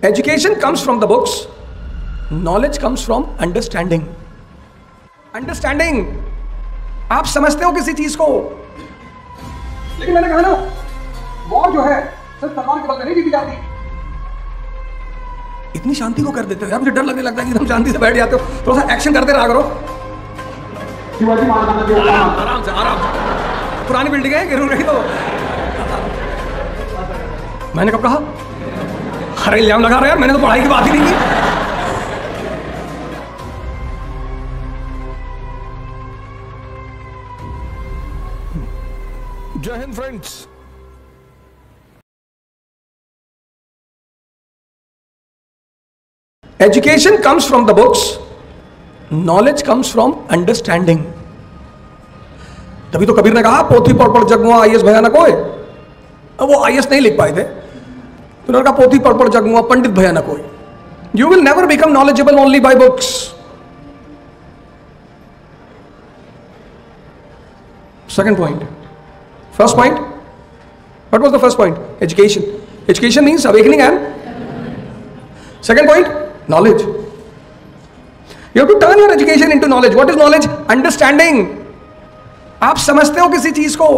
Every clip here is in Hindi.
Education comes from the books, knowledge comes from understanding. Understanding, आप समझते हो किसी चीज को, लेकिन मैंने कहा ना, वॉर जो है सिर्फ तलवार के बल में नहीं जीती जाती। इतनी शांति को कर देते हो यार, मुझे डर लगने लगता है कि तुम शांति से बैठ जाते हो। थोड़ा सा एक्शन करते रहा करो। शिवाजी महाराज के आराम से पुरानी बिल्डिंग है, गिरूं नहीं तो। मैंने कब कहा? हर इल्जाम लगा रहे यार, मैंने तो पढ़ाई की बात ही नहीं की। जय Hind friends. Education comes from the books, knowledge comes from understanding. तभी तो कबीर ने कहा पोथी पढ़ पढ़ जगमुआ आईएएस भयानक होए। अब वो आईएएस नहीं लिख पाए थे, तो उन्होंने कहा पोथी पढ़ पढ़ जगमुआ पंडित भयानक होए। You will never become knowledgeable only by books. Second point. First point. What was the first point? Education. Education means awakening and second point. Knowledge. You have to turn your education into knowledge. What is knowledge? Understanding. आप समझते हो किसी चीज को,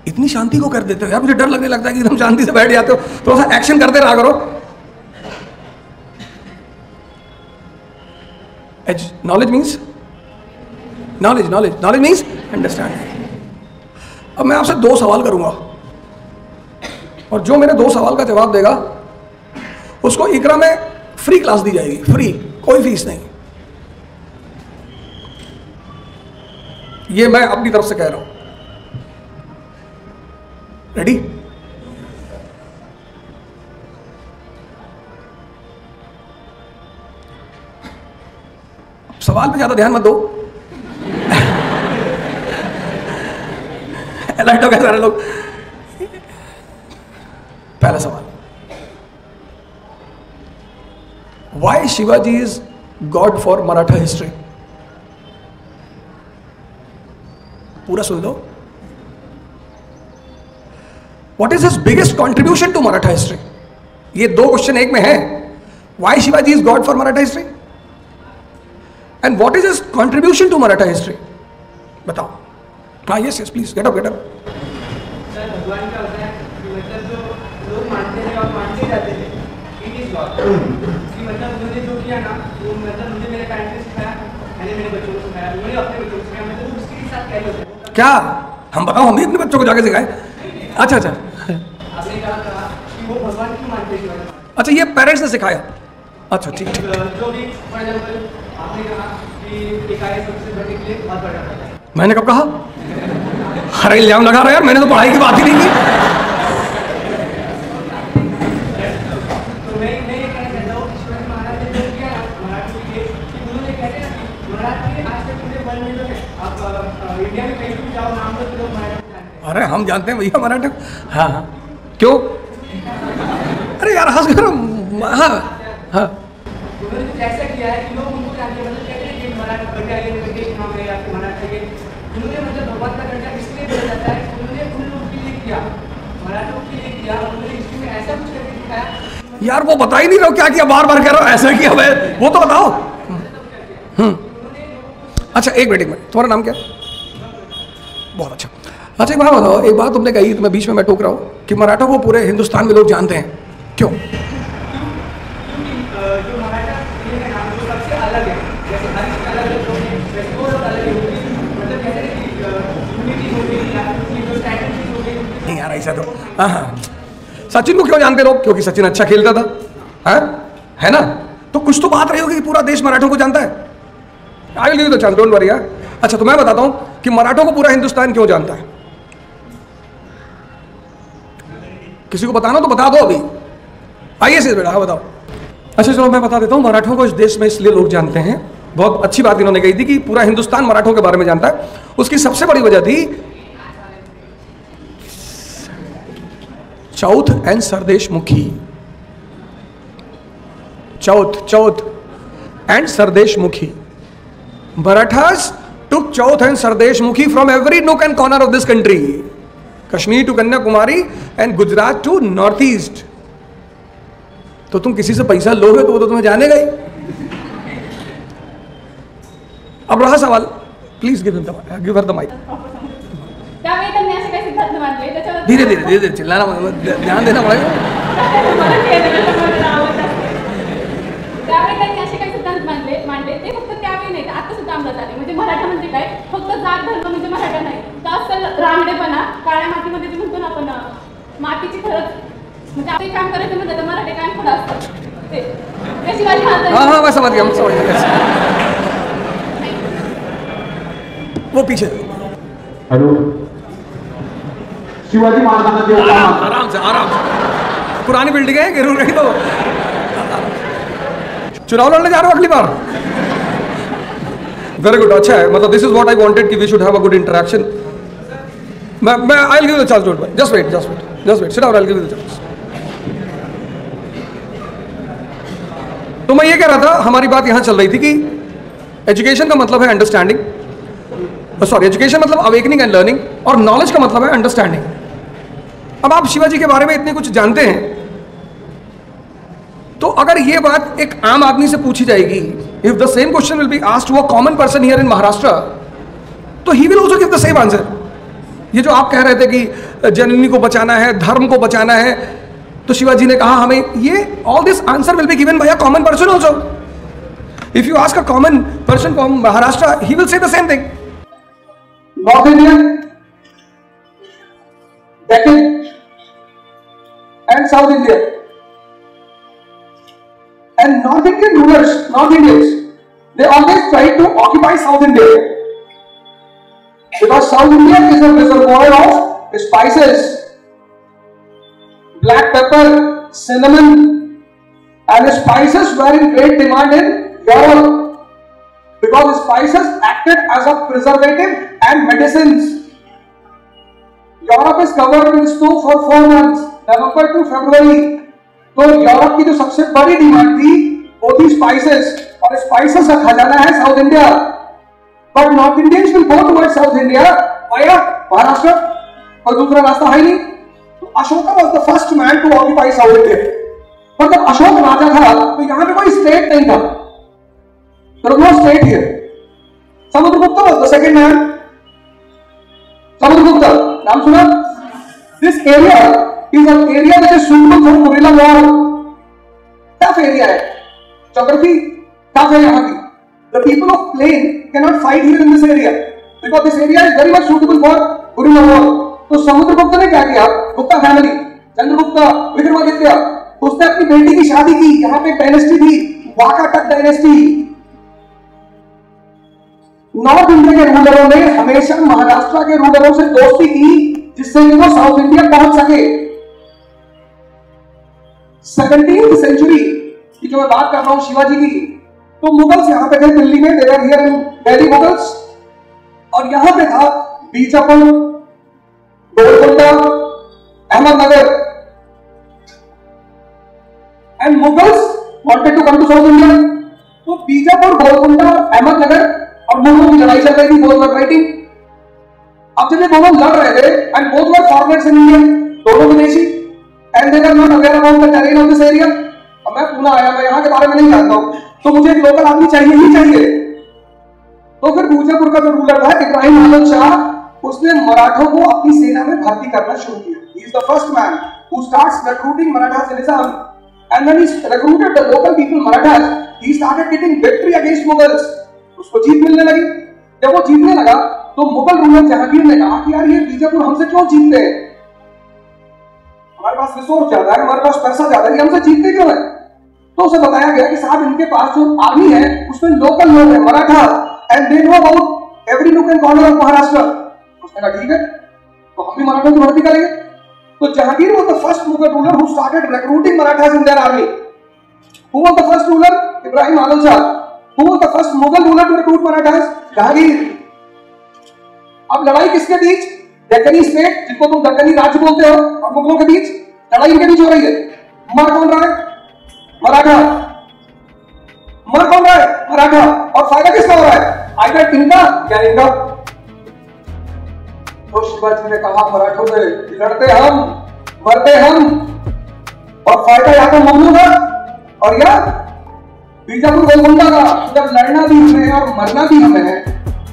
इतनी शांति को कर देते हो यार, मुझे डर लगने लगता है कि तुम शांति से बैठ जाते हो। थोड़ा सा एक्शन करते रहा करो। Knowledge means knowledge means understanding. अब मैं आपसे दो सवाल करूंगा और जो मेरे दो सवाल का जवाब देगा उसको इकरा में फ्री क्लास दी जाएगी, फ्री, कोई फीस नहीं। ये मैं अपनी तरफ से कह रहा हूं। रेडी? सवाल पे ज्यादा ध्यान मत दो। अलर्ट हो गए सारे लोग। पहला सवाल, Why Shivaji is God for Maratha history? पूरा सुन लो। What is his biggest contribution to Maratha history? ये दो क्वेश्चन एक में है। Why Shivaji is God for Maratha history? And what is his contribution to Maratha history? बताओ। हाँ, yes, please, get up. Sir, भगवान का होता है कि मतलब जो लोग मानते हैं और मानते जाते थे, it is God. मतलब उन्होंने जो किया ना, वो मतलब मुझे मेरे पेरेंट्स ने सिखाया, मैंने मेरे बच्चों को सिखाया, उन्होंने अपने बच्चों को सिखाया, मतलब उसके साथ क्या होता है? क्या हम बताओ, हम भी अपने बच्चों को जाके सिखाए? अच्छा आपने कहा कि वो भगवान क्यों मानते हैं? अच्छा, ये पेरेंट्स ने सिखाया। अच्छा, ठीक। जो भी फॉर एग्जांपल आपने कहा कि एक आईएएस ऑफिसर बनने के लिए बहुत बड़ा है। मैंने कब कहा? हर इल्जाम लगा रहे यार, मैंने तो पढ़ाई की बात ही नहीं की। अरे हम जानते हैं भैया मराठा। हाँ, क्यों? अरे यार हंस करो। हाँ, उन्होंने ऐसा किया है कि लोग उनको जानते हैं, मतलब कहते हैं कि मराठा बंटा ये करके नाम है या मराठा ये, उन्होंने मतलब भगवान का दर्जा इसलिए दिया जाता है कि उन्होंने उन लोगों के लिए किया, मराठों के लिए किया, उन्होंने हिस्ट्री में ऐसा कुछ करके दिखाया। यार वो बता ही नहीं रहा क्या किया, बार कह रहा हूँ ऐसा किया मैं, वो तो बताओ। अच्छा, एक मिनट, तुम्हारा नाम क्या? बहुत अच्छा। अच्छा, एक बात बताओ, एक बात तुमने कही, मैं बीच में मैं टोक रहा हूँ कि मराठा को पूरे हिंदुस्तान में लोग जानते हैं, क्यों? जो मराठा है ना, वो सबसे अलग है, जैसे हर एक अलग है, वो अलग है, मतलब कहते हैं कि यूनिटी हो गई या जो स्ट्रैटेजी हो गई। नहीं यार ऐसा तो, हाँ, सचिन को क्यों जानते लोग? क्योंकि सचिन अच्छा खेलता था, है ना? तो कुछ तो बात रही होगी कि पूरा देश मराठों को जानता है। आई will give you the chance, don't worry यार। अच्छा, तो मैं बताता हूँ कि मराठों को पूरा हिंदुस्तान क्यों जानता है। किसी को बताना तो बता दो अभी। आइए से बेटा, हाँ बताओ। अच्छा चलो मैं बता देता हूँ, मराठों को इस देश में इसलिए लोग जानते हैं, बहुत अच्छी बात इन्होंने कही थी कि पूरा हिंदुस्तान मराठों के बारे में जानता है। उसकी सबसे बड़ी वजह थी चौथ एंड सरदेश मुखी। चौथ एंड सरदेश मुखी। Marathas took Chauth and Sardesh Mukhi from every nook and corner of this country. Kashmir to Kanyakumari and Gujarat to north east. तो तुम किसी से पैसा लोगे तो वो तो तुम्हें जानेगा ही। अब रहा सवाल, please give her the mic. धीरे धीरे धीरे धीरे चिल्लाना, ध्यान देना पड़ेगा। मांडले ते फक्त त्यावेळी नाही, आता सुद्धा अंमलात आले. म्हणजे मराठा म्हणजे काय, फक्त जात धर्म म्हणजे मराठा नाही, तर असं रांगडेपणा, काळ्या मातीमध्ये जे म्हणतो ना आपण मातीची खरंच, म्हणजे आपण काम करायचं म्हणलं तर मराठे काय पुढं असतात ते शिवाजी महाराज. हाँ मैं समझ गया वो पीछे। हेलो, शिवाजी महाराजांना जे आराम से पुरानी बिल्डिंग है, गिर रही तो चुनाव लड़ने जा रहे हो अगली बार। वेरी गुड, अच्छा है, मतलब this is what I wanted कि we should have a good interaction. मैं I will give the chance, don't worry, just wait sit down, I will give the chance. तो मैं ये कह रहा था, हमारी बात यहां चल रही थी कि एजुकेशन का मतलब है अंडरस्टैंडिंग, सॉरी एजुकेशन मतलब अवेकनिंग एंड लर्निंग, और नॉलेज का मतलब है अंडरस्टैंडिंग। अब आप शिवाजी के बारे में इतने कुछ जानते हैं, तो अगर ये बात एक आम आदमी से पूछी जाएगी, if the same question will be asked to a common person here in Maharashtra, तो he will also give the same answer. ये जो आप कह रहे थे कि जननी को बचाना है, धर्म को बचाना है, तो शिवाजी ने कहा हमें ये all this answer will be given by a common person also. If you ask a common person from Maharashtra, he will say the same thing. North Indian Deccan and South India, and North Indian rulers, North Indians, they always try to occupy South India because South India is a reservoir of spices, black pepper, cinnamon, and spices were in great demand in Europe because spices acted as a preservative and medicines. Europe is covered in snow for 4 months, November to February. तो यूरोप की जो सबसे बड़ी डिमांड थी वो थी स्पाइसेस, और स्पाइसेस का खजाना है south India. But north Indians will go towards south India via Maharashtra, और दूसरा रास्ता है नहीं। तो Ashoka was the first man to occupy south India. पर जब अशोक राजा था तो यहाँ पे कोई स्टेट नहीं था, there was no state here. Samudragupta was the second man. Samudragupta नाम सुना? This area is an area which is suitable for guerrilla war. Tough area है, geography tough है यहाँ की। The people of plain cannot fight here in this area because this area is very much suitable for guerrilla war. तो समुद्रगुप्त ने क्या किया? गुप्ता फैमिली, चंद्रगुप्त, विक्रमादित्य, उसने अपनी बेटी की शादी की। यहाँ पे डायनेस्टी थी, वाकाटक डायनेस्टी। नॉर्थ इंडिया के रूलरों ने हमेशा महाराष्ट्र के रूलरों से दोस्ती की जिससे कि वो साउथ इंडिया पहुंच सके। 17th सेंचुरी की जो मैं बात कर रहा हूं शिवाजी की, तो मुगल्स यहां पे थे दिल्ली में, they were here in Delhi Mughals, और यहां पे था Bijapur, Golconda, Ahmednagar, and Mughals wanted to come to south India. तो बीजापुर, गोलकोंडा, अहमदनगर और मुगलों की लड़ाई चल रही थी, बोथ वर फाइटिंग। अब जब ये दोनों लड़ रहे थे, and both were foreigners in India, दोनों विदेशी, and they were not aware about the terrain of this area. अब मैं पुणे आया, मैं यहाँ के बारे में नहीं जानता हूँ, तो मुझे एक लोकल आदमी चाहिए ही चाहिए। तो फिर बीजापुर का जो रूलर था इब्राहिम आलम शाह, उसने मराठों को अपनी सेना में भर्ती करना शुरू किया। He is the first man who starts recruiting Marathas in his army, and when he recruited the local people Marathas, he started getting victory against Mughals. उसको जीत मिलने लगी। जब वो जीतने लगा तो मुगल रूलर जहांगीर ने कहा कि यार ये बीजापुर हमसे क्यों जीतते हैं, हमारे पास रिसोर्स ज्यादा है, हमारे पास पैसा ज्यादा है, ये हमसे जीतते क्यों है? तो उसे बताया गया कि साहब इनके पास जो आर्मी है उसमें लोकल लोग हैं Maratha, and they know about every nook and corner of Maharashtra. उसने कहा ठीक है, तो हम भी मराठों की भर्ती करेंगे। तो Jahangir was the first Mughal ruler who started recruiting Marathas in their army. Who was the first ruler? Ibrahim Alam Shah. Who was the first Mughal ruler to recruit Marathas? Jahangir. अब लड़ाई किसके बीच? दक्कनी स्टेट, जिसको तुम दक्कनी राज्य बोलते हो, और मुगलों के बीच लड़ाई इनके बीच हो रही है। मर कौन रहा है? मराठा। मर कौन रहा है? मराठा। और फायदा किसका हो रहा है? आइदर इनका या इनका। तो शिवाजी ने कहा मराठों से, लड़ते हम, मरते हम, और फायदा या तो मुगलों का और या बीजापुर गोलकुंडा का। जब लड़ना भी हमें और मरना भी हमें है,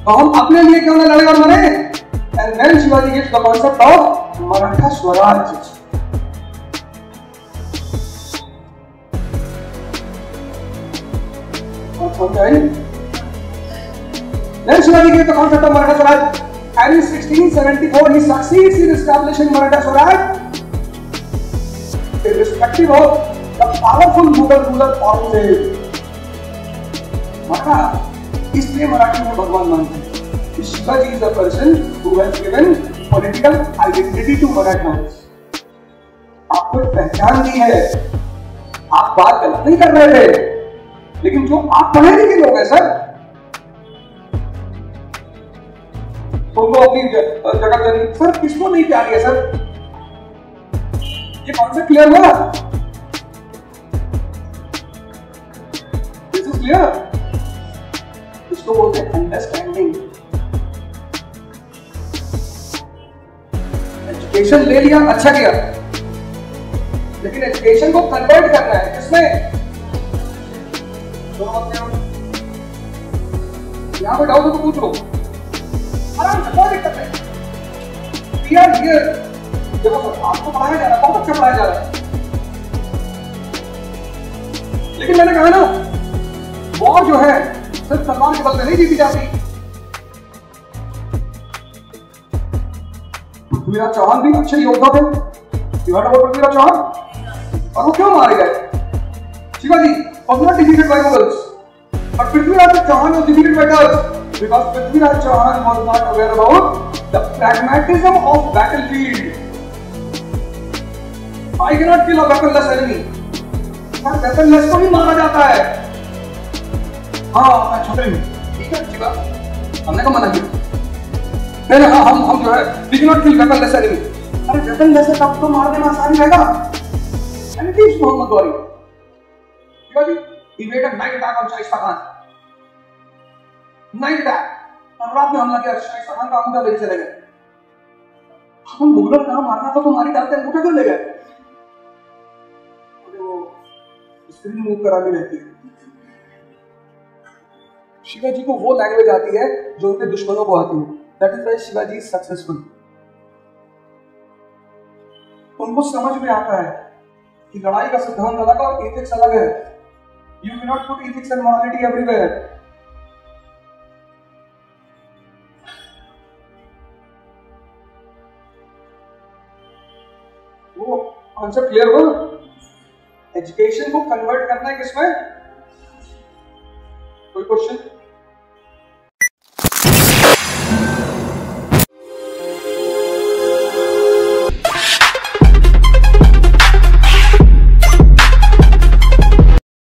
तो हम अपने लिए क्यों ना लड़े और मरे। And then Shivaji gives the concept of Maratha swaraj. Then Shivaji gave the concept of Maratha Swaraj, and in 1674 he succeeds in establishing Maratha Swaraj, irrespective of the powerful Mughal ruler Aurangzeb. Maratha, इसलिए मराठी को भगवान मानते हैं। Shivaji is a person who has given political identity to Marathas. आपको एक पहचान दी है। आप बात गलत नहीं कर रहे थे, लेकिन जो आप पढ़े लिखे लोग हैं सर, तुमको अपनी जगह जानी सर, किसको नहीं प्यारी है सर? ये कॉन्सेप्ट क्लियर हुआ? This is clear? इसको बोलते हैं अंडरस्टैंडिंग। एजुकेशन ले लिया, अच्छा किया, लेकिन एजुकेशन को कन्वर्ट करना है किसमें? यहां पे डाउट हो तो पूछ लो, आराम से, कोई दिक्कत नहीं। Clear clear. देखो सर, आपको पढ़ाया जा रहा है, बहुत अच्छा पढ़ाया जा रहा है, लेकिन मैंने कहा ना, वॉर जो है सिर्फ तलवार के बल पे नहीं जीती जाती। पृथ्वीराज चौहान भी अच्छे योद्धा थे, पृथ्वीराज चौहान, और वो क्यों मारे गए? Shivaji was not defeated by Mughals, but Prithviraj Chauhan was defeated by Turks, because Prithviraj Chauhan was not aware about the pragmatism of battlefield. I cannot kill a weaponless enemy. पर weaponless को भी मारा जाता है। हाँ, मैं छोटे हूँ, ठीक है, ठीक है, हमने को मना किया। नहीं, हाँ, हम जो है, we cannot kill weaponless enemy. अरे weaponless है तब तो मारने में आसानी रहेगा। And it is Mohammad Ghori. He made a night attack on Shaista Khan. Night attack. और रात में हमला किया, शाइस्ता खान का अंगूठा लेके चले गए। हम मुगलों का मारना था तो मारी डालते, अंगूठा क्यों ले गए? वो स्क्रीन मूव करानी रहती है। शिवाजी को वो लैंग्वेज आती है जो उनके दुश्मनों को आती है। That is why Shivaji is successful. उनको समझ में आता है कि लड़ाई का सिद्धांत अलग और एथिक्स अलग है। You cannot put ethics and morality everywhere. वो कॉन्सेप्ट क्लियर हो? एजुकेशन को कन्वर्ट करना है किसमें? कोई क्वेश्चन?